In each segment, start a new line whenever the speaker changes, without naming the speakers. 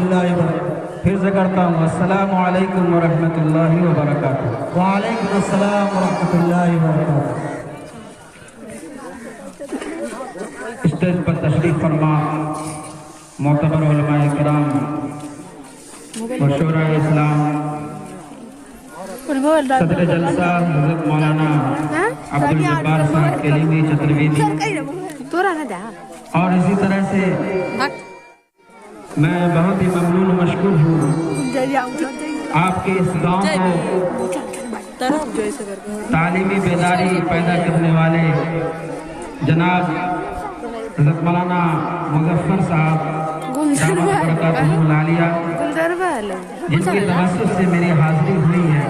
रहमतुल्लाहि व बरकातुहू।
फिर से करता हूँ अस्सलामु अलैकुम व रहमतुल्लाहि व बरकातुहू।
वालेकुम अस्सलाम व रहमतुल्लाहि व बरकातुहू।
स्टेज पर तशरीफ फरमा मोतबर उलमाए किराम व शूराए इस्लाम, सदर जलसा हज़रत मौलाना अब्दुल जब्बार साहब केलीमी चतुर्वेदी, और इसी तरह से मैं बहुत ही ममनून मशकूर हूँ आपके इस गांव को तालीमी बेदारी पैदा करने वाले जनाब हज़रत मौलाना मुज़फ़्फ़र साहब दामद बरकातुहुल आलिया, जिनकी तवज्जुह से मेरी हाज़िरी हुई है।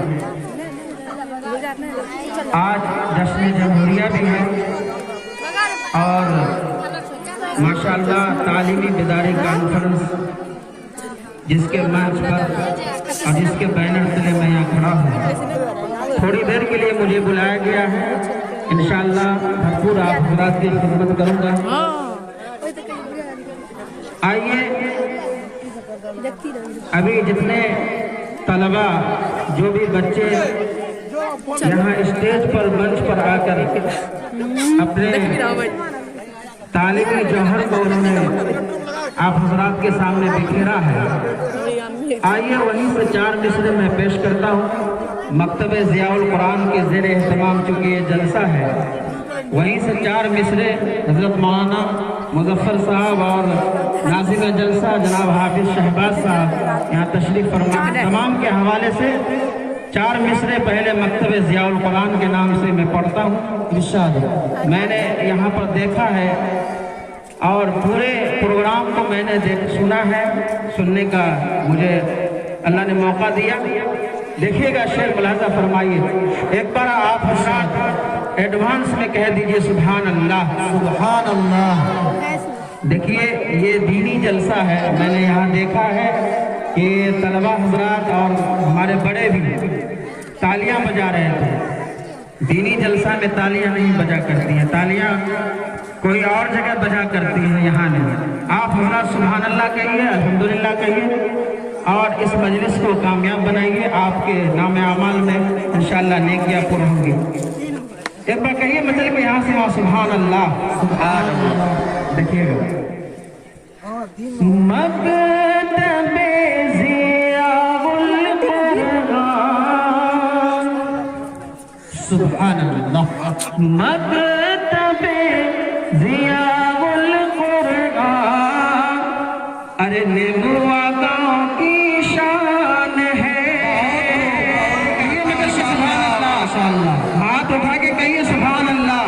आज जश्न जमहूरिया भी है और माशाअल्लाह तालीमी बेदारी कॉन्फ्रेंस जिसके मंच पर और जिसके बैनर तले मैं यहाँ खड़ा हूँ, थोड़ी देर के लिए मुझे बुलाया गया है। इंशाअल्लाह भरपूर आप हज़रात की खिदमत करूँगा। आइए अभी जितने तलबा जो भी बच्चे यहाँ स्टेज पर मंच पर आकर अपने तालीमी जौहर को उन्होंने आप हज़रात के सामने बिखेरा है, आइए वहीं से 4 मिसरे मैं पेश करता हूँ। मकतबे ज़ियाउल कुरान के ज़ेर एहतमाम चूँकि ये जलसा है, वहीं से 4 मिसरे हज़रत मौलाना मुज़फ़्फ़र साहब और नाज़िम जलसा जनाब हाफिज़ शहबाज साहब यहाँ तशरीफ़ फरमा है। तमाम के हवाले से 4 मिसरे पहले मकतबे ज़ियाउल कुरान के नाम से मैं पढ़ता हूँ। इरशाद मैंने यहाँ पर देखा है और पूरे प्रोग्राम को मैंने सुना है, सुनने का मुझे अल्लाह ने मौका दिया। देखिएगा शेर मुलाज़ा फरमाइए। एक बार आप हज़रात एडवांस में कह दीजिए सुभान अल्लाह
सुभान अल्लाह।
देखिए ये दीनी जलसा है, मैंने यहाँ देखा है कि तलबा हज़रात और हमारे बड़े भी तालियां बजा रहे थे। दीनी जलसा में तालियां नहीं बजा करती हैं, तालियां कोई और जगह बजा करती हैं, यहाँ नहीं। आप हज़रात सुभान अल्लाह कहिए, अल्हम्दुलिल्लाह कहिए और इस मजलिस को कामयाब बनाइए। आपके नाम अमाल में इंशाअल्लाह नेकियां पूर्ण होंगी। एक बार कहिए मतलब कि यहाँ से वहाँ सुभान अल्लाह सुभान अल्लाह। देखिएगा मकतबे ज़ियाउल कुरान
सुभान अल्लाह।
मकतबे ज़ियाउल कुरान, अरे नेबुआ गाँव की शान है। कहिए मतलब सुभान अल्लाह, हाथ उठा के कहिए सुभान अल्लाह।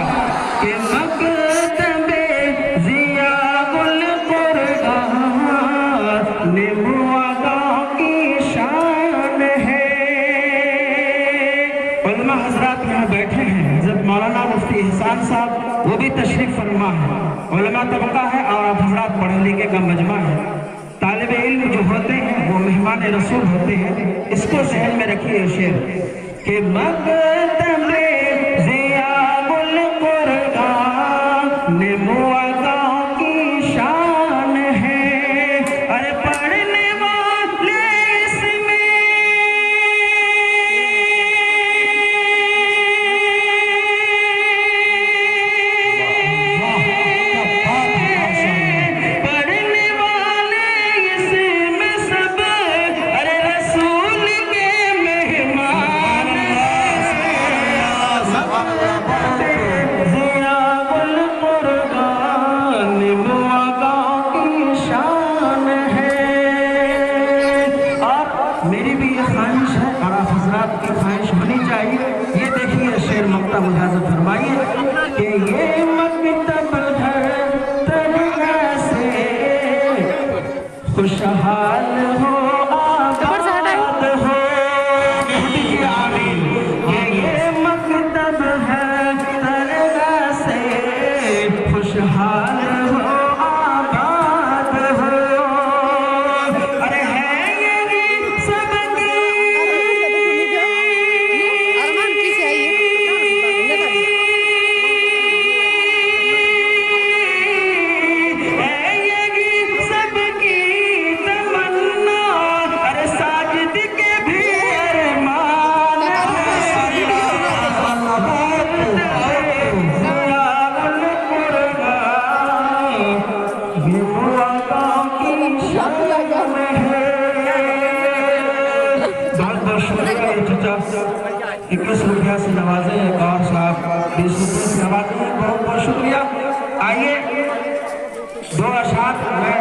के मकतबे ज़ियाउल कुरान नेबुआ गाँव की शान है। उलमा हज़रात यहाँ बैठे हैं, हज़रत मौलाना मुफ्ती एहसान साहब वो भी तशरीफ़ फरमा है। उलमा तबका है और आप हज़रात पढ़े लिखे का मजमा है। तालिब इल्म जो होते हैं वो मेहमान रसूल होते हैं। इसको ज़हन में रखिए शेर के मकतबे ज़ियाउल कुरान नेबुआ गाँव की शान है। अरे पढ़ने वाले इसमें पढ़ने वाले इसमें सब अरे रसूल के मेहमान हैं। 21 रुपया से नवाजे, एक और साहब 20 रुपये से नवाजे। बहुत बहुत शुक्रिया। आइए दो अशात मैं